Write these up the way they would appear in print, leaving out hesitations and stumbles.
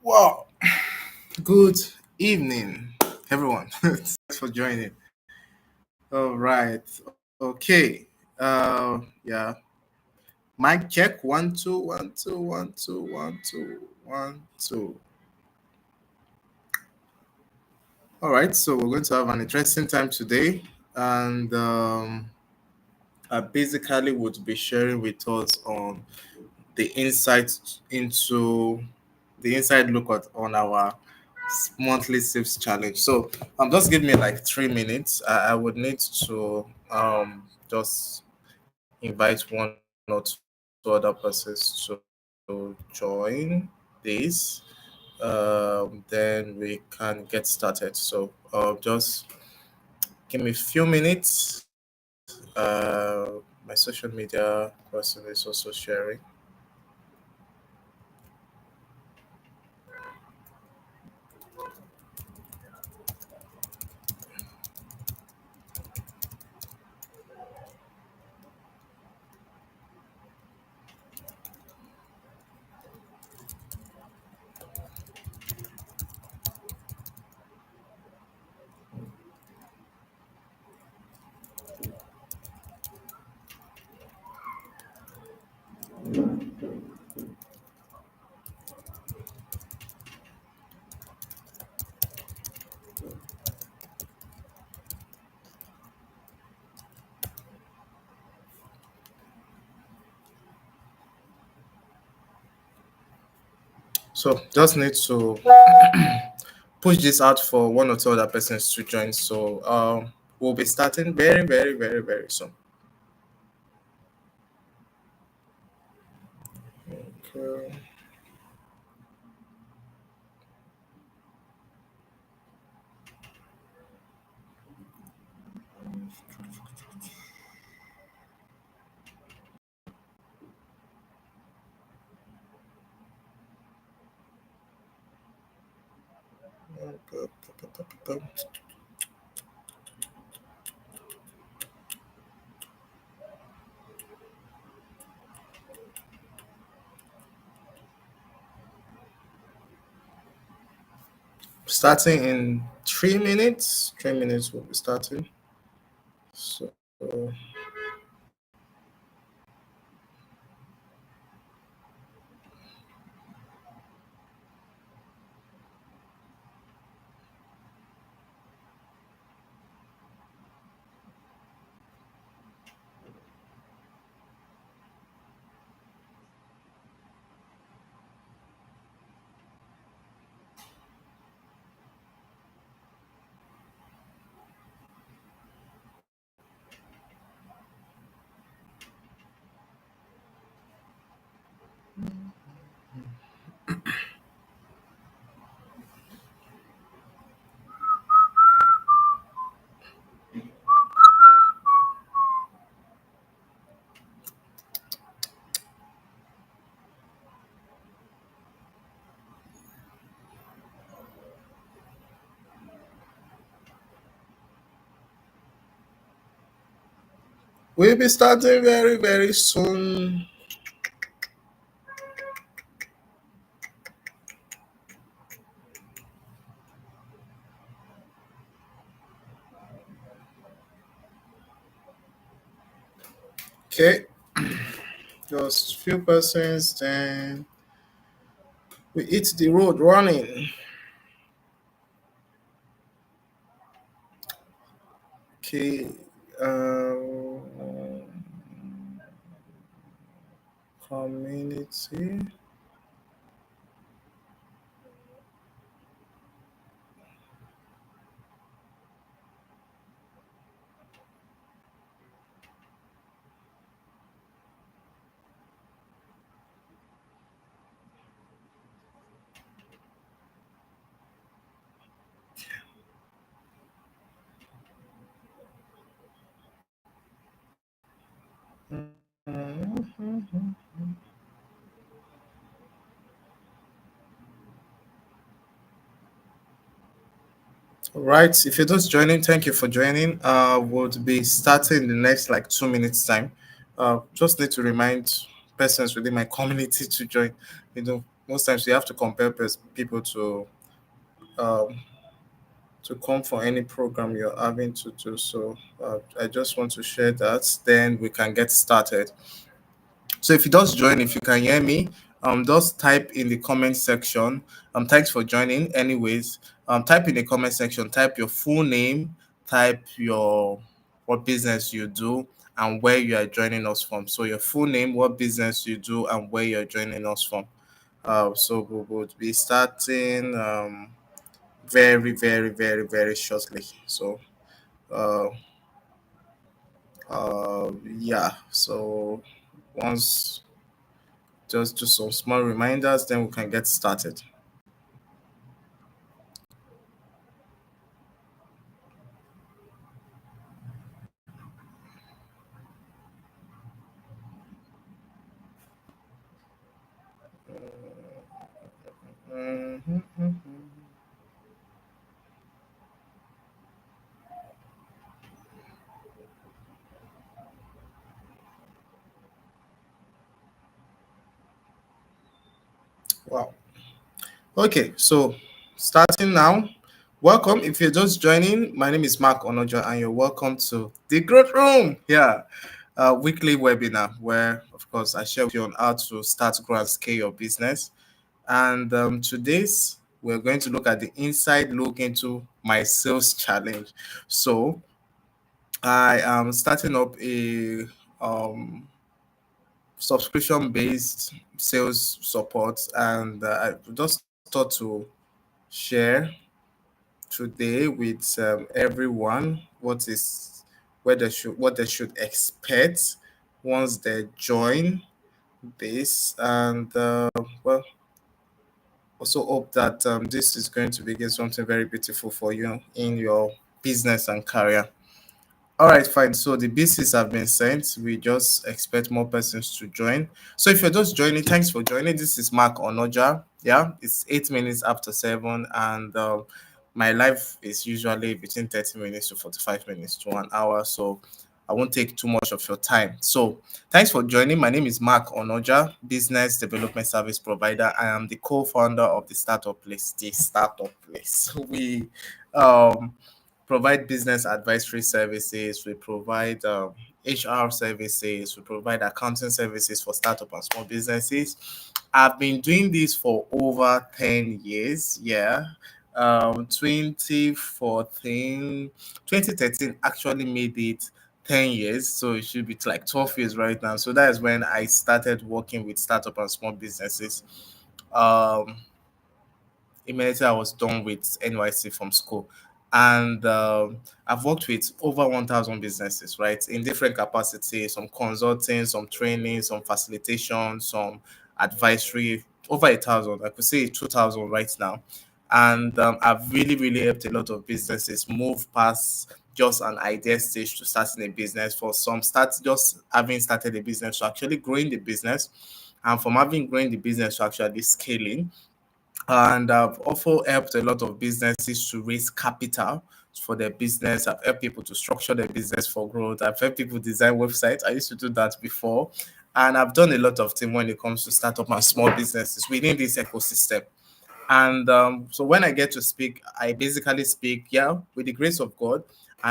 Wow. Good evening, everyone. Thanks for joining. All right. Okay. Yeah. Mic check. 1 2 1 2 1 2 1 2 1 2. All right. So we're going to have an interesting time today, and I basically would be sharing with us on the insights into the inside look at on our monthly saves challenge. So just give me like 3 minutes. I would need to just invite one or two other persons to join this. Then we can get started. So just give me a few minutes. My social media person is also sharing. So just need to push this out for one or two other persons to join. So we'll be starting very, very, very, very soon. Okay. Starting in 3 minutes. 3 minutes will be starting. So we'll be starting very, very soon. Okay. Just few persons, then we hit the road running. Okay. Um, community. Mhm. All right. If you're just joining, thank you for joining. We'll be starting in the next like 2 minutes time. Just need to remind persons within my community to join. most times you have to compel people um, to come for any program you're having to do. So I just want to share that. Then we can get started. So if you just join, if you can hear me, just type in the comment section. Thanks for joining. Anyways, type in the comment section. Type your full name. Type your what business you do and where you are joining us from. So your full name, what business you do, and where you're joining us from. So we would be starting very, very, very, very shortly. So uh, yeah. So once just do some small reminders, then we can get started. Mhm. Wow. Okay, so starting now. Welcome. If you're just joining, my name is Mark Onoja, and you're welcome to the Growth Room. Yeah, a weekly webinar where, of course, I share with you on how to start, grow, and scale your business. And today's we're going to look at the inside look into my sales challenge. So I am starting up a um, subscription based sales support, and I just thought to share today with everyone what they should expect once they join this, and well, also hope that this is going to begin something very beautiful for you in your business and career. All right, fine. So the BCs have been sent. We just expect more persons to join. So if you're just joining, thanks for joining. This is Mark Onoja. Yeah, it's 8 minutes after 7, and my life is usually between 30 minutes to 45 minutes to 1 hour. So I won't take too much of your time. So thanks for joining. My name is Mark Onoja, business development service provider. I am the co-founder of the Startup Place. The Startup Place. We provide business advisory services, we provide HR services, we provide accounting services for startup and small businesses. I've been doing this for over 10 years. Yeah. 2014, 2013 actually made it 10 years. So it should be like 12 years right now. So that is when I started working with startup and small businesses. Um, immediately I was done with NYC from school. And I've worked with over 1,000 businesses, right, in different capacities, some consulting, some training, some facilitation, some advisory, over 1,000. I could say 2,000 right now. And I've really, really helped a lot of businesses move past just an idea stage to starting a business. For some, start just having started a business to actually growing the business, and from having growing the business to actually scaling. And I've also helped a lot of businesses to raise capital for their business. I've helped people to structure their business for growth. I've helped people design websites. I used to do that before. And I've done a lot of things when it comes to startup and small businesses within this ecosystem. And so when I get to speak, I basically speak, yeah, with the grace of God,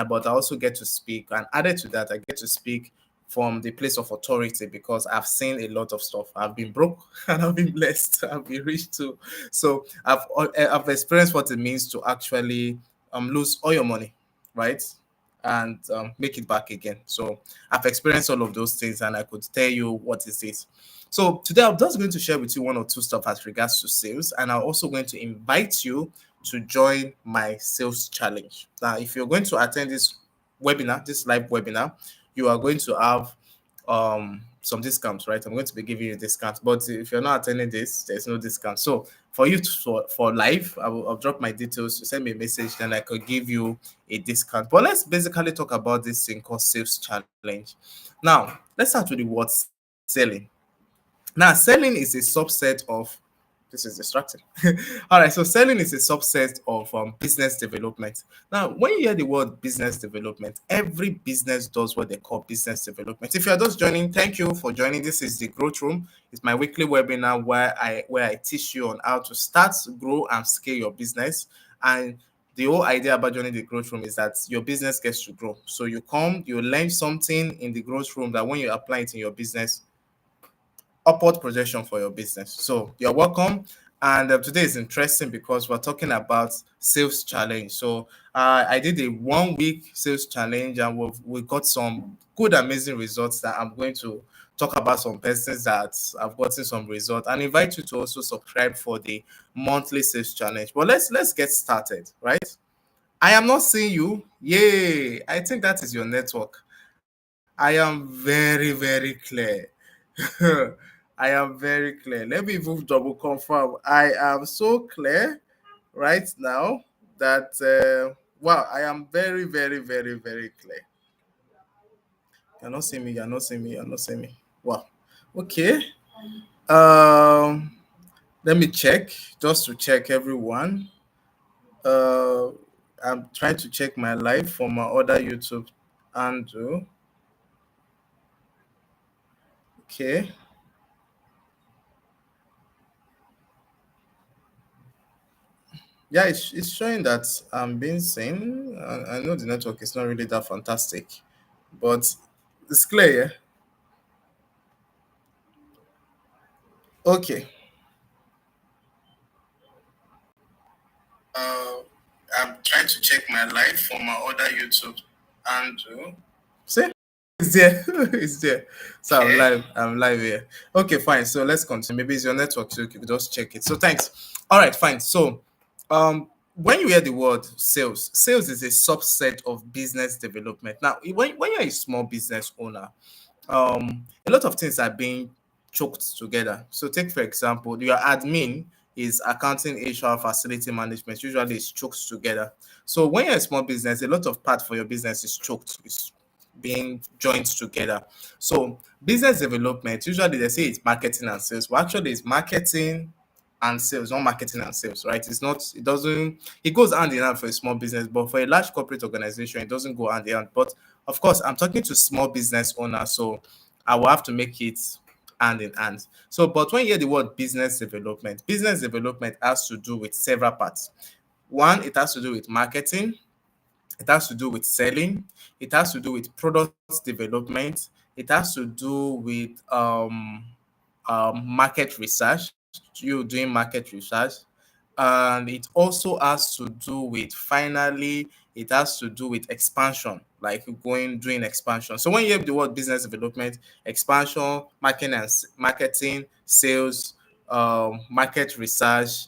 but I also get to speak. And added to that, I get to speak from the place of authority because I've seen a lot of stuff. I've been broke and I've been blessed. I've been rich too. So I've experienced what it means to actually lose all your money, right? And make it back again. So I've experienced all of those things, and I could tell you what is it. So today I'm just going to share with you one or two stuff as regards to sales, and I'm also going to invite you to join my sales challenge. Now, if you're going to attend this webinar, this live webinar, you are going to have some discounts, right? I'm going to be giving you discounts, but if you're not attending this, there's no discount. So for you to, for live, I'll drop my details. You send me a message, then I could give you a discount. But let's basically talk about this thing called sales challenge. Now, let's start with the word selling. Now, selling is a subset of This is distracting. All right, so selling is a subset of business development. Now, when you hear the word business development, every business does what they call business development. If you're just joining, thank you for joining. This is the Growth Room. It's my weekly webinar where I teach you on how to start, grow, and scale your business. And the whole idea about joining the Growth Room is that your business gets to grow. So you come, you learn something in the Growth Room that when you apply it in your business, upward projection for your business. So you're welcome. And today is interesting because we're talking about sales challenge. So I did a 1 week sales challenge, and we got some good, amazing results that I'm going to talk about. Some persons that have gotten some results, and invite you to also subscribe for the monthly sales challenge. But let's get started, right? I am not seeing you. Yay! I think that is your network. I am very, very clear. I am very clear. Let me even double confirm. I am so clear right now that wow, I am very, very, very, very clear. You're not seeing me. You're not seeing me. You're not seeing me. Wow. Okay. Um. Let me check just to check everyone. Uh, I'm trying to check my live for my other YouTube handle. Okay. Yeah, it's showing that I'm being seen. I know the network is not really that fantastic, but it's clear. Yeah? Okay. Uh, I'm trying to check my live for my other YouTube handle. See, it's there. It's there. So I'm Okay. live. I'm live here. Okay, fine. So let's continue. Maybe it's your network, so you can just check it. So thanks. All right, fine. So, when you hear the word sales, sales is a subset of business development. Now, when you're a small business owner, a lot of things are being choked together. So take for example, your admin is accounting, HR, facility management. Usually it's choked together. So when you're a small business, a lot of part for your business is choked, is being joined together. So business development, usually they say it's marketing and sales, but actually it's marketing and sales, not marketing and sales, right? It's not, it doesn't, it goes hand in hand for a small business, but for a large corporate organization, it doesn't go hand in hand. But of course, I'm talking to small business owners, so I will have to make it hand in hand. So, but when you hear the word business development has to do with several parts. One, it has to do with marketing, it has to do with selling, it has to do with product development, it has to do with market research, you doing market research, and it also has to do with finally it has to do with expansion, like going doing expansion. So when you have the word business development, expansion, marketing, sales, market research,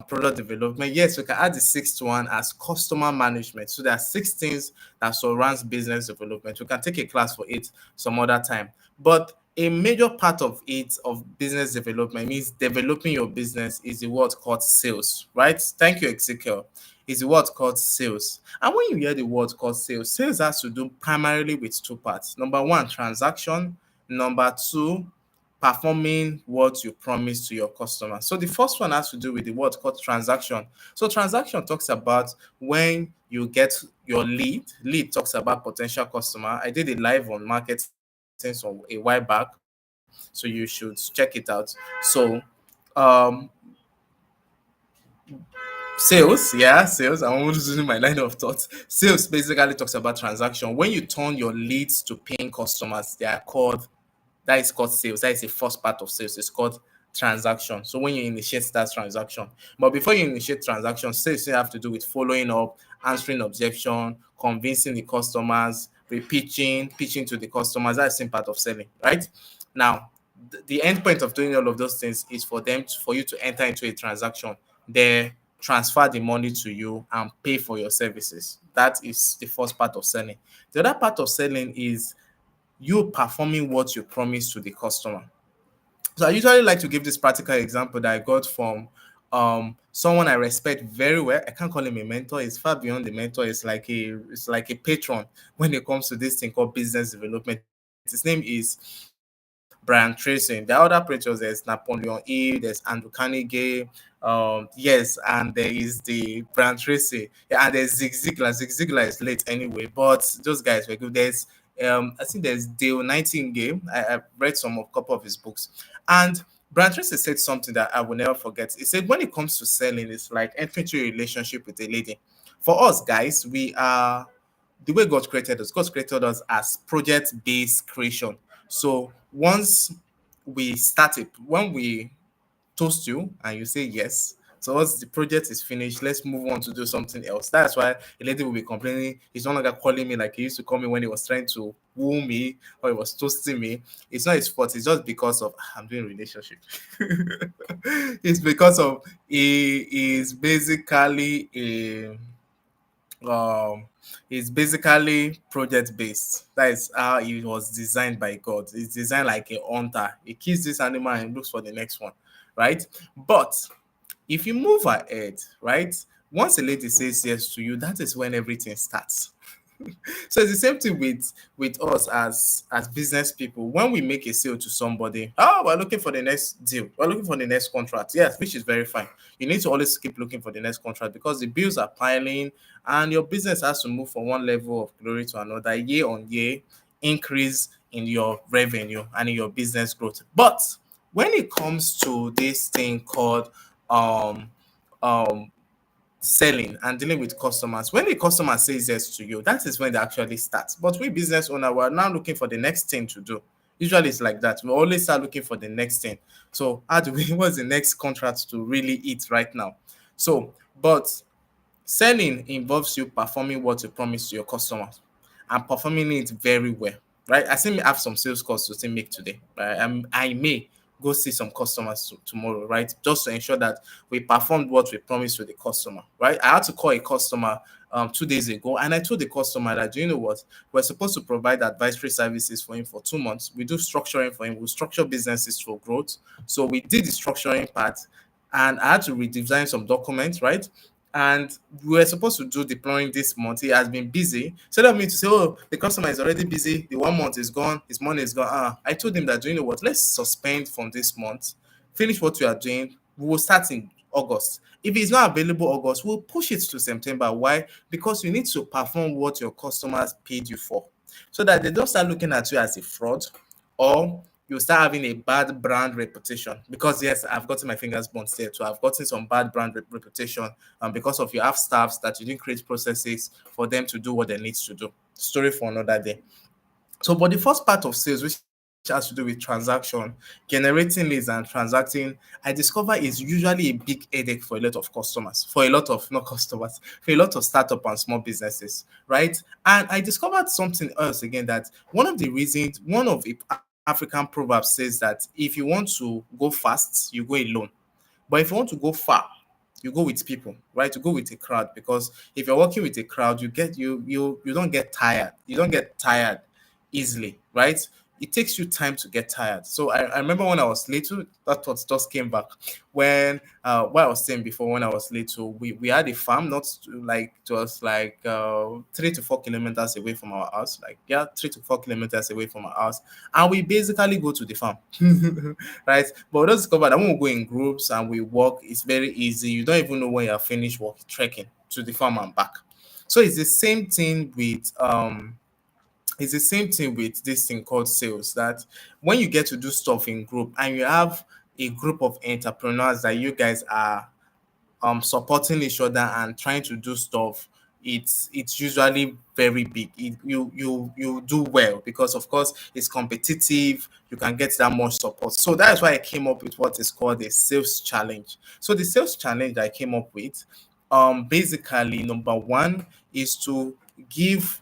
product development, yes, we can add the sixth one as customer management. So there are six things that surrounds business development. We can take a class for it some other time, but a major part of it, of business development, means developing your business, is the word called sales, right? Thank you, Ezekiel. Is the word called sales. And when you hear the word called sales, sales has to do primarily with two parts. Number one, transaction. Number two, performing what you promise to your customer. So the first one has to do with the word called transaction. So transaction talks about when you get your lead. Lead talks about potential customer. I did a live on marketing some a while back, so you should check it out. So um sales, yeah, sales. I'm almost using my line of thought. Sales basically talks about transaction. When you turn your leads to paying customers, they are called, that is called sales. That is the first part of sales. It's called transaction. So when you initiate that transaction, but before you initiate transaction, sales still have to do with following up, answering objection, convincing the customers, repeating, pitching to the customers. That's the same part of selling, right? Now, the end point of doing all of those things is for them for you to enter into a transaction. They transfer the money to you and pay for your services. That is the first part of selling. The other part of selling is you performing what you promise to the customer. So I usually like to give this practical example that I got from someone I respect very well. I can't call him a mentor. It's far beyond the mentor. It's like a patron when it comes to this thing called business development. His name is Brian Tracy. The other preachers, there's Napoleon Hill, there's Andrew Carnegie, yes, and there is the Brian Tracy, yeah, and there's Zig Ziglar. Zig Ziglar is late anyway, but those guys were good. There's I think there's Dale Nightingale. I've read some of couple of his books, and Brian Tracy said something that I will never forget. He said, when it comes to selling, it's like entering into a relationship with a lady. For us guys, we are the way God created us as project-based creation. So once we start it, when we toast you and you say yes, so once the project is finished, let's move on to do something else. That's why a lady will be complaining. He's no longer calling me like he used to call me when he was trying to woo me or he was toasting me. It's not his fault. It's just because of I'm doing relationship. It's because of he is basically a um it's basically project based. That is how it was designed by God. It's designed like a hunter. He kills this animal and looks for the next one, right? But if you move ahead, right, once a lady says yes to you, that is when everything starts. So it's the same thing with us as business people. When we make a sale to somebody, oh, we're looking for the next deal, we're looking for the next contract. Yes, which is very fine. You need to always keep looking for the next contract because the bills are piling and your business has to move from one level of glory to another year on year, increase in your revenue and in your business growth. But when it comes to this thing called um um selling and dealing with customers, when the customer says yes to you, that is when they actually start. But we business owner, we're now looking for the next thing to do. Usually it's like that. We always start looking for the next thing. So how do we what's the next contract to really eat right now? So but selling involves you performing what you promise to your customers and performing it very well, right? I still have some sales calls to still make today. Right? I may go see some customers tomorrow, right? Just to ensure that we performed what we promised to the customer, right? I had to call a customer 2 days ago, and I told the customer that, do you know what? We're supposed to provide advisory services for him for 2 months. We do structuring for him. We structure businesses for growth. So we did the structuring part, and I had to redesign some documents, right? And we were supposed to do deploying this month. He has been busy. So that means to say, oh, the customer is already busy. The 1 month is gone. His money is gone. I told him that, do you know what? Let's suspend from this month. Finish what we are doing. We will start in August. If it's not available August, we'll push it to September. Why? Because you need to perform what your customers paid you for, so that they don't start looking at you as a fraud, or you start having a bad brand reputation. Because yes, I've gotten my fingers burnt there too. I've gotten some bad brand reputation because of you have staffs that you didn't create processes for them to do what they need to do. Story for another day. So, but the first part of sales, which has to do with transaction, generating leads and transacting, I discover is usually a big headache for a lot of customers, for a lot of not customers, for a lot of startup and small businesses, right? And I discovered something else again, that one of the reasons, one of the African proverbs says that if you want to go fast, you go alone. But if you want to go far, you go with people, right? You go with a crowd, because if you're working with a crowd, you don't get tired. You don't get tired easily, right? It takes you time to get tired. So I remember when I was little, that thought just came back. When what I was saying before, when I was little, we had a farm, not like just like 3 to 4 kilometers away from our house. Like, yeah, 3 to 4 kilometers away from our house. And we basically go to the farm. Right? But we just discovered that when we go in groups and we walk, it's very easy. You don't even know when you're finished walking, trekking to the farm and back. So it's the same thing with this thing called sales, that when you get to do stuff in group and you have a group of entrepreneurs that you guys are supporting each other and trying to do stuff, it's usually very big. You do well, because of course it's competitive. You can get that much support. So that's why I came up with what is called a sales challenge. So the sales challenge I came up with, basically, number one is to give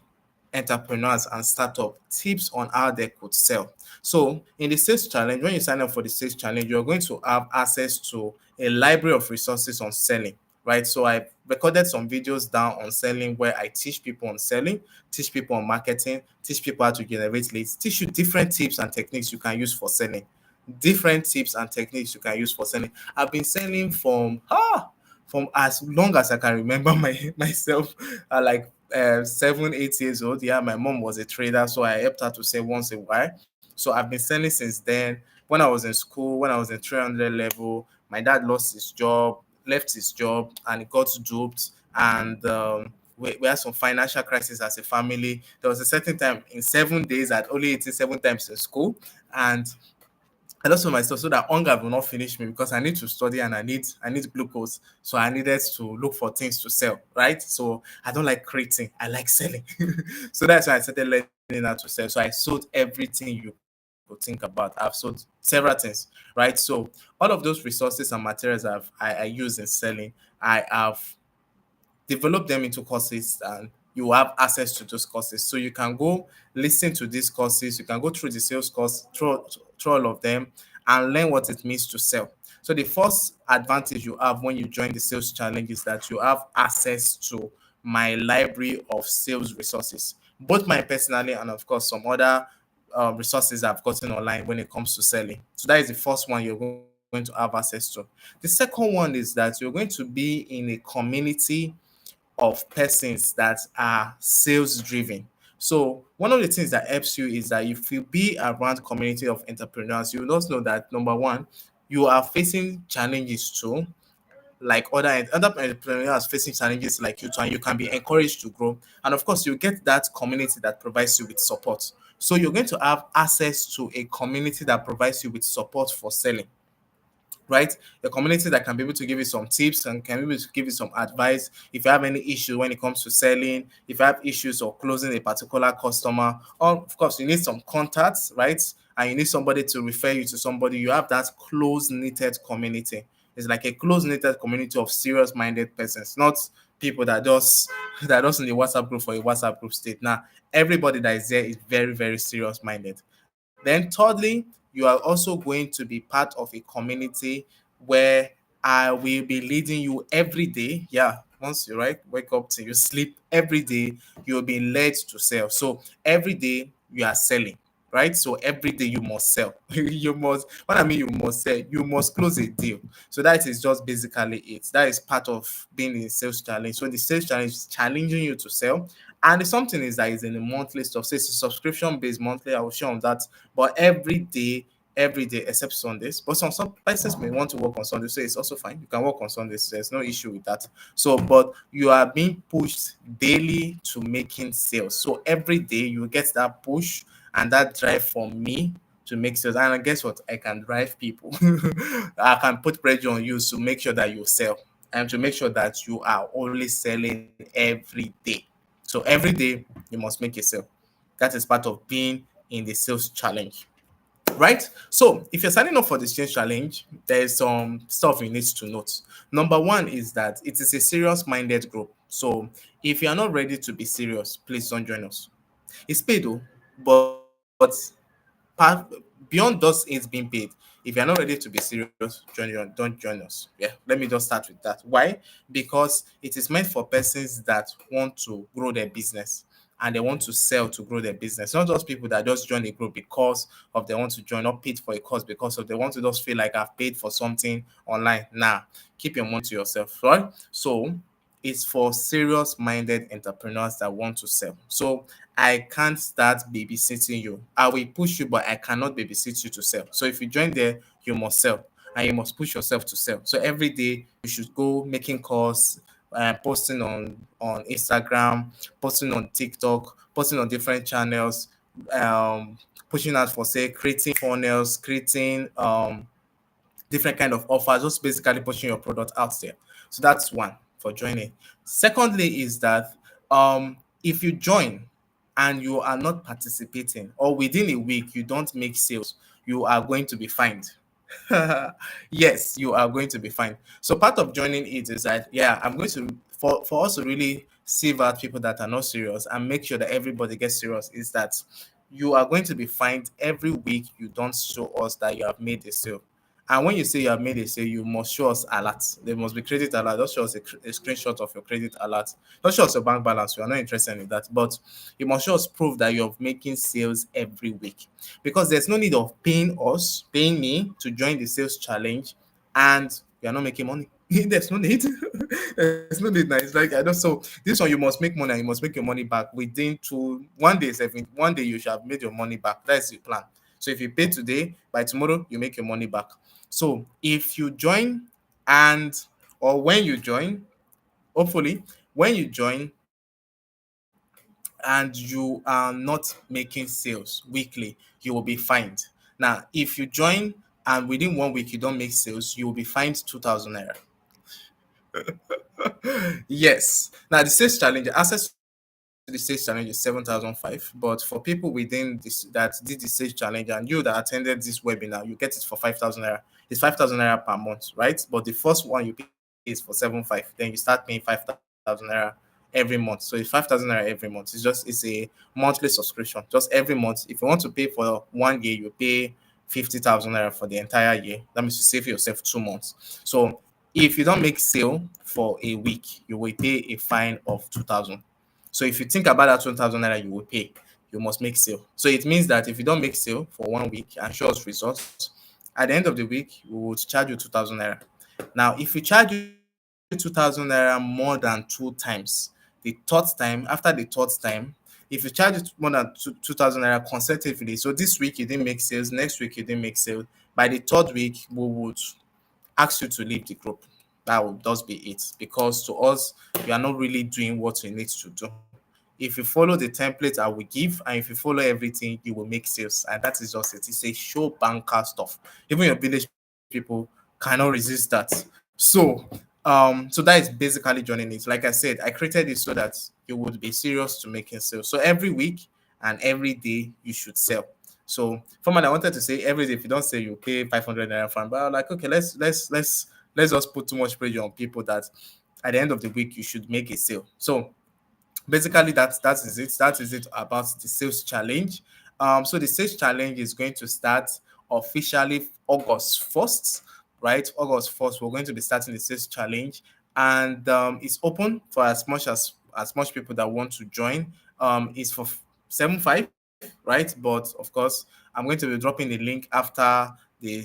entrepreneurs and startup tips on how they could sell. So in the sales challenge, when you sign up for the sales challenge, you're going to have access to a library of resources on selling, right? So I recorded some videos down on selling where I teach people on selling, teach people on marketing, teach people how to generate leads, teach you different tips and techniques you can use for selling. Different tips and techniques you can use for selling. I've been selling from as long as I can remember myself, like 7, 8 years old. Yeah, my mom was a trader, so I helped her to sell once a while. So I've been selling since then. When I was in school, when I was in 300 level, my dad lost his job, left his job, and he got duped. And we had some financial crisis as a family. There was a certain time in 7 days I'd only eaten 7 times in school. And I lost all my stuff so that hunger will not finish me because I need to study and I need glucose. So I needed to look for things to sell, right? So I don't like creating, I like selling. So that's why I started learning how to sell. So I sold everything you could think about. I've sold several things, right? So all of those resources and materials I use in selling, I have develop them into courses and you have access to those courses. So you can go listen to these courses, you can go through the sales course, through all of them and learn what it means to sell. So the first advantage you have when you join the sales challenge is that you have access to my library of sales resources, both my personally and of course some other resources I've gotten online when it comes to selling. So that is the first one you're going to have access to. The second one is that you're going to be in a community of persons that are sales driven. So one of the things that helps you is that if you be around community of entrepreneurs, you will also know that number one, you are facing challenges too, like other entrepreneurs facing challenges like you too, and you can be encouraged to grow. And of course, you get that community that provides you with support. So you're going to have access to a community that provides you with support for selling, right? A community that can be able to give you some tips and can be able to give you some advice if you have any issue when it comes to selling, if you have issues or closing a particular customer, or of course you need some contacts, right? And you need somebody to refer you to somebody. You have that close knitted community. It's like a close knitted community of serious minded persons, not people that just in the WhatsApp group for a WhatsApp group state. Now, everybody that is there is very, very serious minded. Then, thirdly, you are also going to be part of a community where I will be leading you every day. Yeah, once you wake up till you sleep every day, you'll be led to sell. So every day you are selling, right? So every day you must sell. You must, what I mean, you must sell, you must close a deal. So that is just basically it. That is part of being in sales challenge. So the sales challenge is challenging you to sell. And the something is that is in the monthly stuff. So it's a subscription based monthly. I will share on that. But every day except Sundays. But some persons may want to work on Sundays, so it's also fine. You can work on Sundays. There's no issue with that. So, but you are being pushed daily to making sales. So every day you get that push and that drive from me to make sales. And guess what? I can drive people. I can put pressure on you to make sure that you sell and to make sure that you are always selling every day. So every day you must make a sale. That is part of being in the sales challenge, right? So if you're signing up for the change challenge, there's some stuff you need to note. Number one is that it is a serious minded group. So if you are not ready to be serious, please don't join us. It's paid though, but beyond those it's being paid, if you're not ready to be serious, don't join us. Yeah, let me just start with that. Why? Because it is meant for persons that want to grow their business and they want to sell to grow their business. Not just people that just join a group because of they want to join, or paid for a course because of they want to just feel like I've paid for something online. Nah, keep your money to yourself, right? So it's for serious minded entrepreneurs that want to sell. So I can't start babysitting you. I will push you, but I cannot babysit you to sell. So if you join there, you must sell and you must push yourself to sell. So every day you should go making calls, posting on Instagram, posting on TikTok, posting on different channels, um, pushing out for say creating funnels, creating different kind of offers, just basically pushing your product out there. So that's one for joining. Secondly, is that if you join and you are not participating, or within a week you don't make sales, you are going to be fined. Yes, you are going to be fined. So part of joining it is that yeah, I'm going to for us to really save out people that are not serious and make sure that everybody gets serious is that you are going to be fined every week you don't show us that you have made a sale. And when you say you have made a sale, you must show us alerts. There must be credit alert. Just show us a screenshot of your credit alert. Don't show us your bank balance. We are not interested in that. But you must show us proof that you're making sales every week. Because there's no need of paying me to join the sales challenge, and you're not making money. There's no need. There's no need. Now it's like I don't. So this one you must make money, and you must make your money back within 1 day. 1 day you should have made your money back. That's the plan. So if you pay today, by tomorrow you make your money back. So if you join and or when you join, hopefully when you join and you are not making sales weekly, you will be fined. Now, if you join and within 1 week you don't make sales, you will be fined 2,000 naira. Yes. Now, the sales challenge, access to the sales challenge is 7,005. But for people within this that did the sales challenge and you that attended this webinar, you get it for 5,000 naira. It's 5,000 naira per month, right? But the first one you pay is for 7,500. Then you start paying 5,000 naira every month. So it's 5,000 naira every month. It's a monthly subscription. Just every month. If you want to pay for 1 year, you pay 50,000 naira for the entire year. That means you save yourself 2 months. So if you don't make sale for a week, you will pay a fine of 2,000. So if you think about that 2,000 naira you will pay, you must make sale. So it means that if you don't make sale for 1 week and show us results, at the end of the week, we will charge you 2,000 naira. Now, if we charge you 2,000 naira more than 2 times, the third time, after the third time, if you charge it more than 2,000 naira consecutively, so this week you didn't make sales, next week you didn't make sales, by the third week, we would ask you to leave the group. That will just be it. Because to us, you are not really doing what you need to do. If you follow the template I will give and if you follow everything, you will make sales. And that is just it. It's a show banker stuff. Even your village people cannot resist that. So that is basically joining it. Like I said, I created it so that you would be serious to making sales. So every week and every day you should sell. So formerly I wanted to say every day if you don't sell, you pay 500 naira fine. But I'm like, okay, let's just put too much pressure on people that at the end of the week you should make a sale. So basically that is it about the sales challenge. So the sales challenge is going to start officially August 1st, right? August 1st, we're going to be starting the sales challenge, and it's open for as much people that want to join. It's for 7.5, right? But of course, I'm going to be dropping the link after the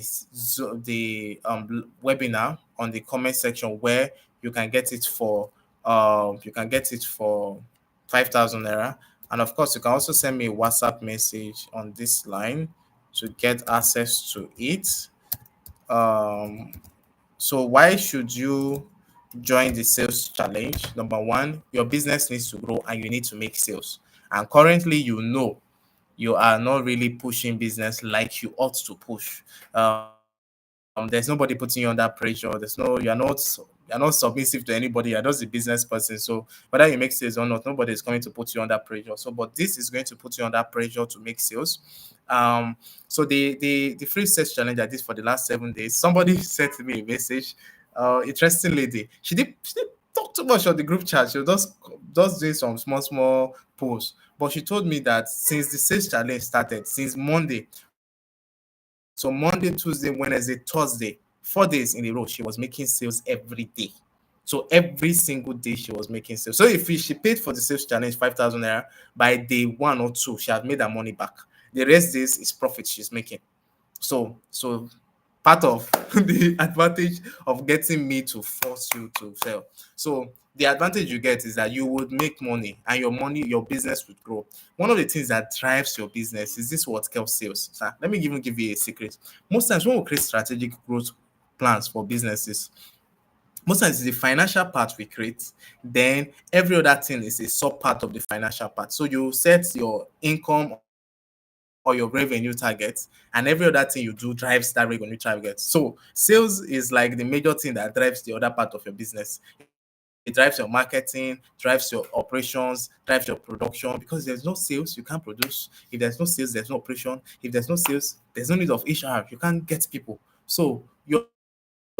webinar on the comment section where you can get it for 5,000 naira. And of course, you can also send me a WhatsApp message on this line to get access to it. Um, so why should you join the sales challenge? Number one, your business needs to grow and you need to make sales. And currently, you are not really pushing business like you ought to push. There's nobody putting you under pressure. You're not submissive to anybody. You're just a business person. So whether you make sales or not, nobody is going to put you under pressure. So, but this is going to put you under pressure to make sales. So the free sales challenge I did for the last 7 days, somebody sent me a message. Interesting lady. She did talk too much on the group chat. She was just doing some small posts. But she told me that since the sales challenge started, since Monday, so Monday, Tuesday, Wednesday, Thursday, 4 days in a row, she was making sales every day. So every single day she was making sales. So if she paid for the sales challenge 5,000 naira, by day 1 or 2, she had made her money back. The rest days is profit she's making. So part of the advantage of getting me to force you to fail. So the advantage you get is that you would make money and your business would grow. One of the things that drives your business is this what helps sales. Let me even give you a secret. Most times when we create strategic growth plans for businesses, most times it's the financial part we create, then every other thing is a sub part of the financial part. So you set your income or your revenue targets, and every other thing you do drives that revenue target. So sales is like the major thing that drives the other part of your business. It drives your marketing, drives your operations, drives your production, because there's no sales you can't produce. If there's no sales, there's no operation. If there's no sales, there's no need of HR, you can't get people. So your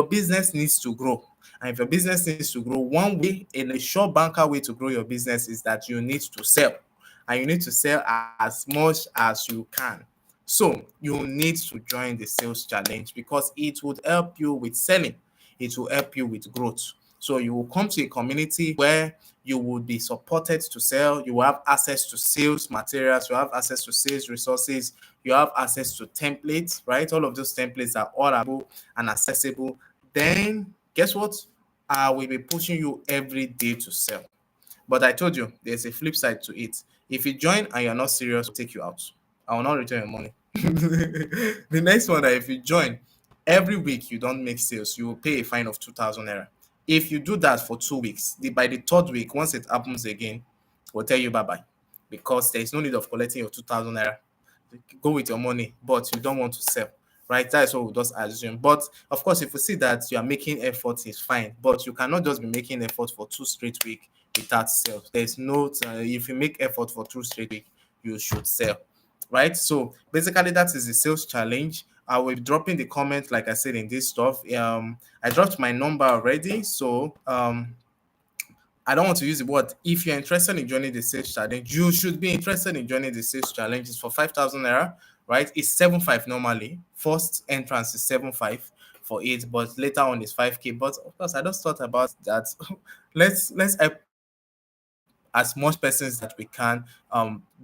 business needs to grow. And if your business needs to grow, one way in a short banker way to grow your business is that you need to sell. And you need to sell as much as you can. So you need to join the sales challenge because it would help you with selling, it will help you with growth. So you will come to a community where you would be supported to sell. You will have access to sales materials, you have access to sales resources, you have access to templates, right? All of those templates are all available and accessible. Then guess what? I will be pushing you every day to sell. But I told you there's a flip side to it. If you join and you're not serious, I'll take you out. I will not return your money. The next one, that if you join every week you don't make sales, you will pay a fine of 2,000 naira. If you do that for 2 weeks, by the third week, once it happens again, we'll tell you bye bye, because there is no need of collecting your 2,000 naira. Go with your money, but you don't want to sell, right? That is what we just assume. But of course, if we see that you are making effort, it's fine. But you cannot just be making effort for 2 straight weeks without sales. There's no, if you make effort for 2 straight weeks, you should sell, right? So basically, that is the sales challenge. I will be dropping the comment, like I said, in this stuff. I dropped my number already, so I don't want to use the word. If you're interested in joining the sales challenge, you should be interested in joining the sales challenge. It's for 5,000 naira, right? It's 7.5 normally. First entrance is 7.5 for it, but later on is 5K. But of course, I just thought about that. Let's help as much persons that we can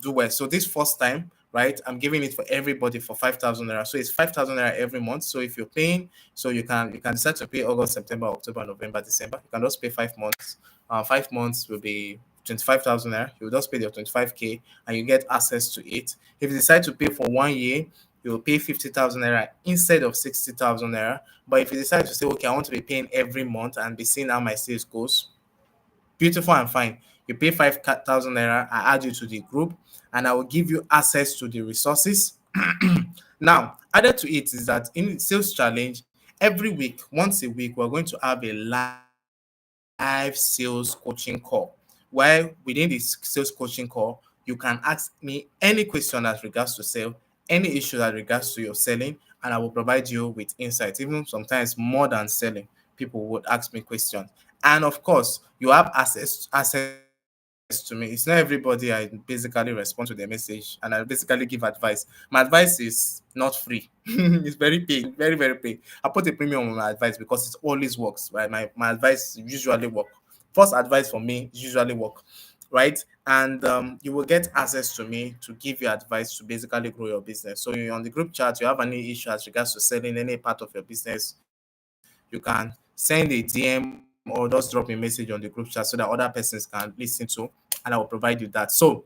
do well. So this first time, right, I'm giving it for everybody for 5,000 naira. So it's 5,000 naira every month. So if you're paying, so you can decide to pay August, September, October, November, December. You can just pay 5 months. 5 months will be 25,000 naira. You will just pay your 25K and you get access to it. If you decide to pay for 1 year, you will pay 50,000 naira instead of 60,000 naira. But if you decide to say, okay, I want to be paying every month and be seeing how my sales goes, beautiful and fine. You pay 5,000 naira, I add you to the group, and I will give you access to the resources. Now, added to it is that in sales challenge, every week, once a week, we're going to have a live sales coaching call. Where within this sales coaching call, you can ask me any question as regards to sale, any issue that regards to your selling, and I will provide you with insights. Even sometimes more than selling, people would ask me questions. And of course, you have access to me. It's not everybody I basically respond to their message and I basically give advice. My advice is not free. It's very paid, very, very paid. I put a premium on my advice because it always works, right? My advice usually work. First advice for me usually work, right? And you will get access to me to give you advice to basically grow your business. So you're on the group chat, you have any issue as regards to selling any part of your business, you can send a DM or just drop a message on the group chat so that other persons can listen to, and I will provide you that. So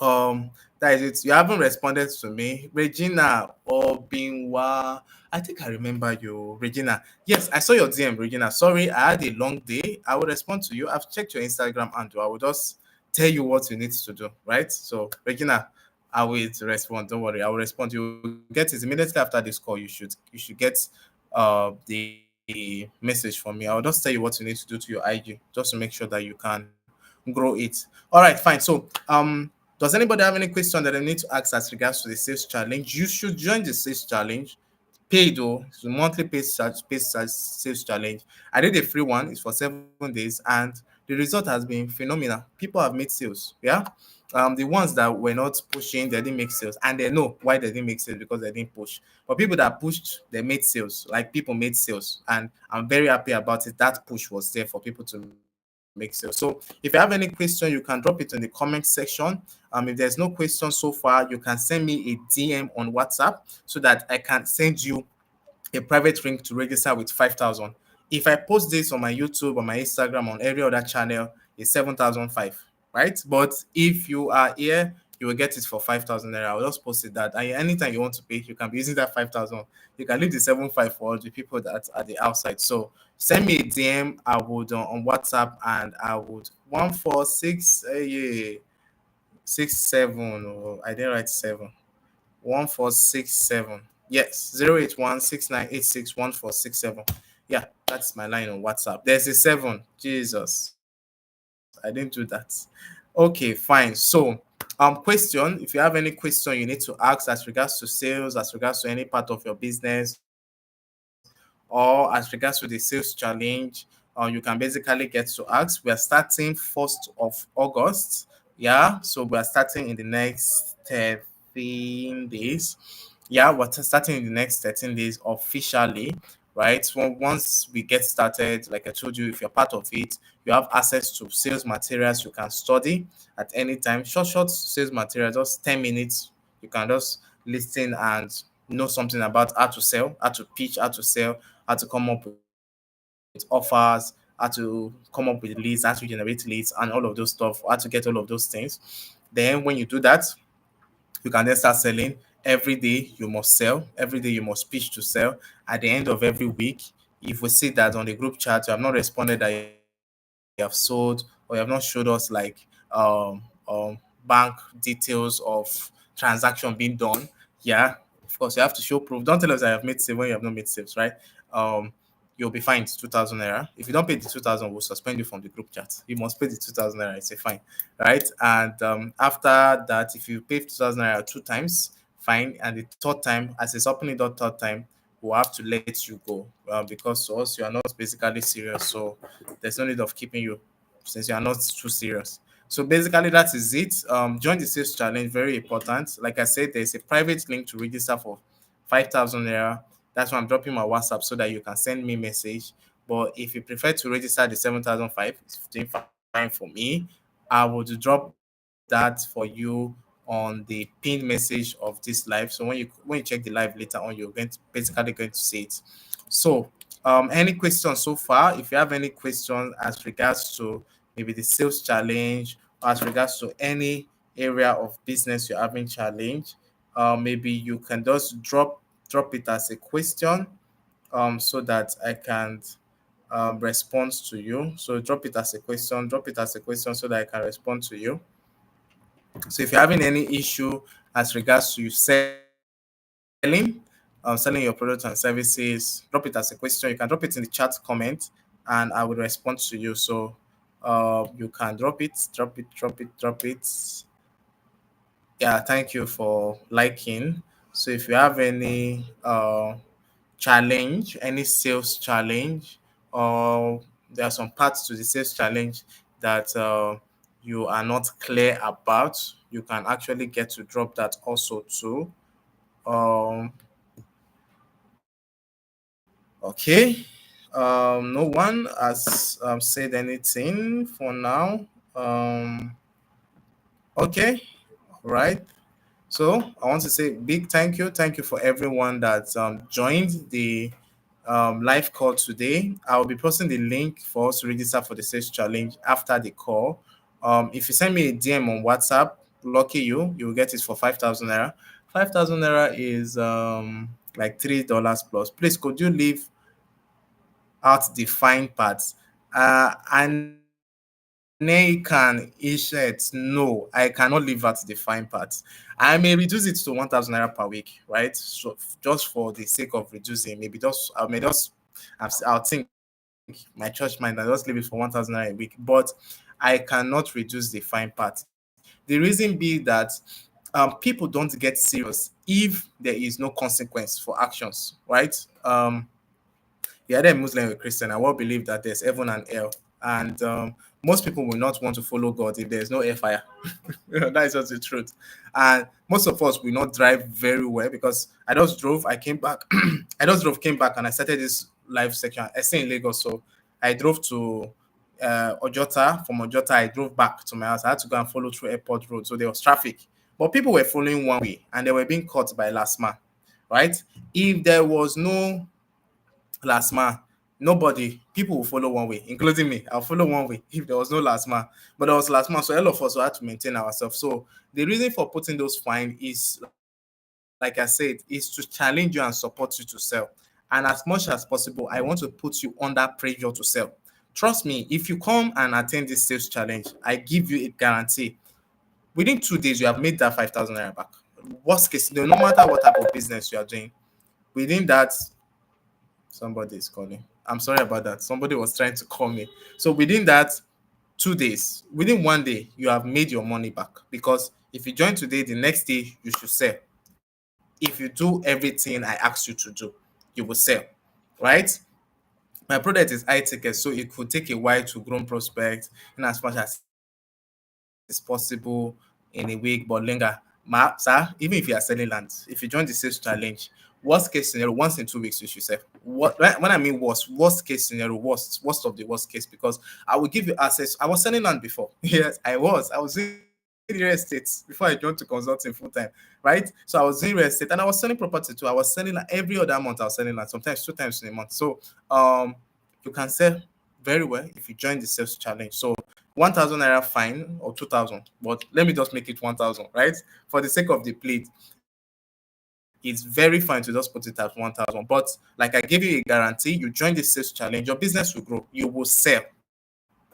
that is it. You haven't responded to me. Regina Obinwa. I think I remember you, Regina. Yes, I saw your DM, Regina. Sorry, I had a long day. I will respond to you. I've checked your Instagram and I will just tell you what you need to do, right? So, Regina, I will respond. Don't worry, I will respond. You will get it immediately after this call. You should get the message from me. I'll just tell you what you need to do to your IG just to make sure that you can grow it. All right, fine. So, does anybody have any question that I need to ask as regards to the sales challenge? You should join the sales challenge. Paid though, it's a monthly sales challenge. I did a free one, it's for 7 days, and the result has been phenomenal. People have made sales. Yeah. The ones that were not pushing, they didn't make sales, and they know why they didn't make sales because they didn't push. But people that pushed, they made sales. Like people made sales, and I'm very happy about it. That push was there for people to make sales. So if you have any question, you can drop it in the comment section. If there's no question so far, you can send me a DM on WhatsApp so that I can send you a private link to register with 5,000. If I post this on my YouTube, on my Instagram, on every other channel, it's 7,005, right? But if you are here, you will get it for 5,000 naira. I'll just post it that. And anytime you want to pay, you can be using that 5,000. You can leave the 7.5 for the people that are the outside. So send me a DM. I would on WhatsApp, and I would 146 yeah, 67. Oh, I didn't write 7. 1467. Yes, 08169861467. Yeah, that's my line on WhatsApp. There's a 7. Jesus, I didn't do that. Okay, fine. So, question, if you have any question you need to ask as regards to sales, as regards to any part of your business, or as regards to the sales challenge, you can basically get to ask. We are starting 1st of August. Yeah, so we are starting in the next 13 days. Yeah, we're starting in the next 13 days officially, right? So once we get started, like I told you, if you're part of it, you have access to sales materials you can study at any time. Short sales material, just 10 minutes. You can just listen and know something about how to sell, how to pitch, how to sell, how to come up with offers, how to come up with leads, how to generate leads, and all of those stuff, how to get all of those things. Then when you do that, you can then start selling. Every day you must sell. Every day you must pitch to sell. At the end of every week, if we see that on the group chat you have not responded that you have sold, or you have not showed us like bank details of transaction being done, yeah, of course you have to show proof. Don't tell us that you have made save when you have not made saves, right? Um, you'll be fined 2,000 naira. If you don't pay the 2,000, we'll suspend you from the group chat. You must pay the 2,000 naira. It's a fine, right? And after that, if you pay 2,000 naira two times, fine. And the third time, as it's opening the third time, we'll have to let you go because to us you are not basically serious. So there's no need of keeping you since you are not too serious. So basically that is it. Join the sales challenge, very important. Like I said, there's a private link to register for 5,000 naira. That's why I'm dropping my WhatsApp so that you can send me message. But if you prefer to register the 7,005, it's doing fine for me. I will drop that for you on the pinned message of this live. So when you check the live later on, you're basically going to see it. So any questions so far? If you have any questions as regards to maybe the sales challenge, or as regards to any area of business you're having challenge, maybe you can just drop it as a question so that I can respond to you. So drop it as a question so that I can respond to you. So if you're having any issue as regards to you selling your products and services, drop it as a question. You can drop it in the chat comment and I will respond to you. So you can drop it. Yeah, thank you for liking. So if you have any challenge, any sales challenge, or there are some parts to the sales challenge that you are not clear about, you can actually get to drop that also too. Um, okay. No one has said anything for now. Okay. Right. So I want to say big thank you. Thank you for everyone that joined the live call today. I will be posting the link for us to register for the sales challenge after the call. If you send me a DM on WhatsApp, lucky you, you will get it for 5,000 naira. 5,000 naira is like $3 plus. Please, could you leave out the fine parts? Aneikan Ishet, no, I cannot leave out the fine parts. I may reduce it to 1,000 naira per week, right? So just for the sake of reducing, maybe just I may just I'll think my church mind and just leave it for 1,000 naira a week. But I cannot reduce the fine part. The reason being that people don't get serious if there is no consequence for actions, right? The other Muslim or Christian, I will believe that there's heaven and hell. And most people will not want to follow God if there's no fire. That is just the truth. And most of us will not drive very well because I just drove, I came back. I just drove, came back, and I started this live section. I stay in Lagos, so I drove to Ojota. From Ojota, I drove back to my house. I had to go and follow through airport road, so there was traffic. But people were following one way, and they were being caught by last man, right? If there was no last man, nobody, people will follow one way, including me. I'll follow one way if there was no last man. But there was last man, so all of us had to maintain ourselves. So the reason for putting those fine is, like I said, is to challenge you and support you to sell. And as much as possible, I want to put you under pressure to sell. Trust me, if you come and attend this sales challenge, I give you a guarantee. Within 2 days, you have made that 5,000 naira back. Worst case, no matter what type of business you are doing, within that, somebody is calling. I'm sorry about that. Somebody was trying to call me. So within that 2 days, within one day, you have made your money back. Because if you join today, the next day you should sell. If you do everything I asked you to do, you will sell. Right? My product is high ticket, so it could take a while to grow prospect in as much as it's possible in a week, but longer. Sir, even if you are selling land, if you join the sales challenge, worst case scenario, once in 2 weeks you should sell. When I mean worst case scenario, worst of the worst case, because I will give you access. I was selling land before. Yes, I was doing real estate before I joined to consulting full time, right? So I was doing real estate and I was selling property too. I was selling like every other month. I was selling like sometimes 2 times in a month. So you can sell very well if you join the sales challenge. So 1,000 naira fine or 2,000, but let me just make it 1,000, right? For the sake of the plate. It's very fine to just put it at 1,000. But like I give you a guarantee, you join the sales challenge, your business will grow. You will sell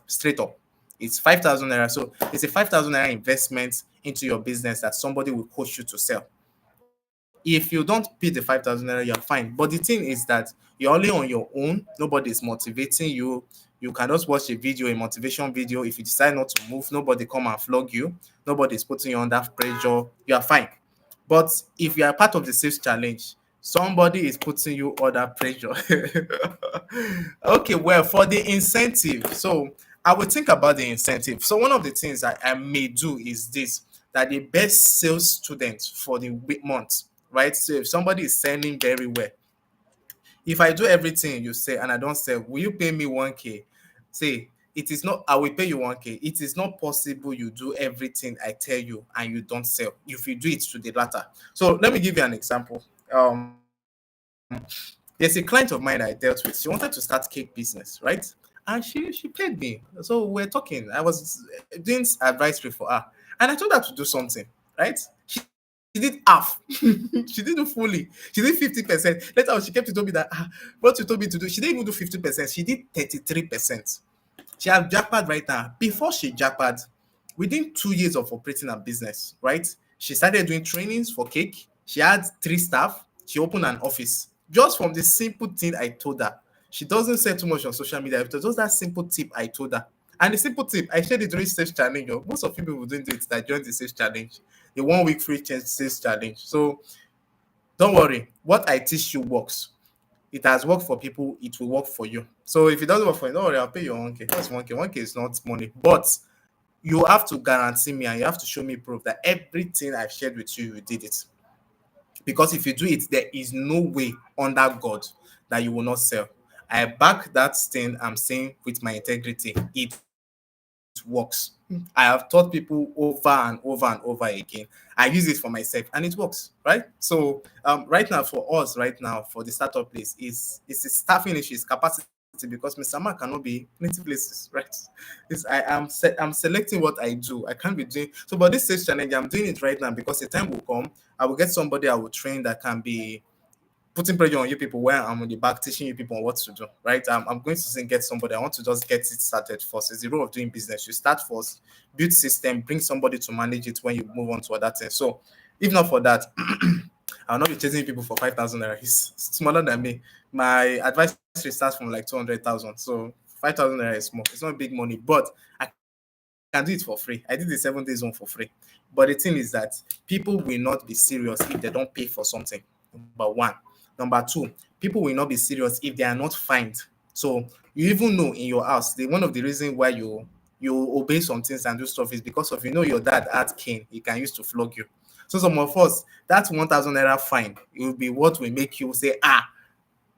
straight up. It's 5,000 naira. So it's a 5,000 naira investment into your business that somebody will coach you to sell. If you don't pay the 5,000 naira, you're fine. But the thing is that you're only on your own. Nobody is motivating you. You can just watch a video, a motivation video. If you decide not to move, nobody come and flog you. Nobody is putting you under pressure. You are fine. But if you are part of the sales challenge, somebody is putting you under pressure. Okay, well, for the incentive, so I will think about the incentive. So one of the things I may do is this, that the best sales student for the month, right? So if somebody is selling very well, if I do everything you say and I don't sell, will you pay me 1K? Say, it is not, I will pay you 1K. It is not possible you do everything I tell you and you don't sell. If you do it to the latter. So let me give you an example. There's a client of mine that I dealt with. She wanted to start cake business, right? And she paid me. So we're talking. I was doing advisory for her. And I told her to do something, right? She did half. She didn't do fully. She did 50%. Later on, she kept to tell me that what you told me to do, she didn't even do 50%. She did 33%. She has jackpot right now. Before she jackpot, within 2 years of operating her business, right? She started doing trainings for cake. She had 3 staff. She opened an office. Just from the simple thing I told her. She doesn't say too much on social media. It was just that simple tip I told her. And the simple tip, I shared it during sales challenge. Most of you people didn't do it that joined the sales challenge, the 1 week free sales challenge. So don't worry. What I teach you works. It has worked for people, it will work for you. So if it doesn't work for you, don't worry, I'll pay your 1K. That's 1K. 1K is not money. But you have to guarantee me and you have to show me proof that everything I've shared with you, you did it. Because if you do it, there is no way under God that you will not sell. I back that thing I'm saying with my integrity. It works. I have taught people over and over and over again. I use it for myself and it works, right? So right now for us, right now for the startup place is it's a staffing issue, it's capacity because Mr. Man cannot be plenty places, right? I'm selecting what I do. I can't be doing so, but this sales challenge, I'm doing it right now because the time will come. I will get somebody I will train that can be putting pressure on you people where I'm on the back teaching you people on what to do, right? I'm going to say get somebody. I want to just get it started first. It's the role of doing business. You start first, build system, bring somebody to manage it when you move on to other things. So if not for that, I'll not be chasing people for 5,000 naira. He's smaller than me. My advice starts from like 200,000. So 5,000 naira is small. It's not big money, but I can do it for free. I did the 7 days one for free. But the thing is that people will not be serious if they don't pay for something. Number one. Number two, people will not be serious if they are not fined. So you even know in your house, one of the reasons why you obey some things and do stuff is because of your dad had cane he can use to flog you. So some of us, that 1,000 naira fine, it will be what will make you say,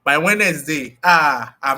by Wednesday, I'm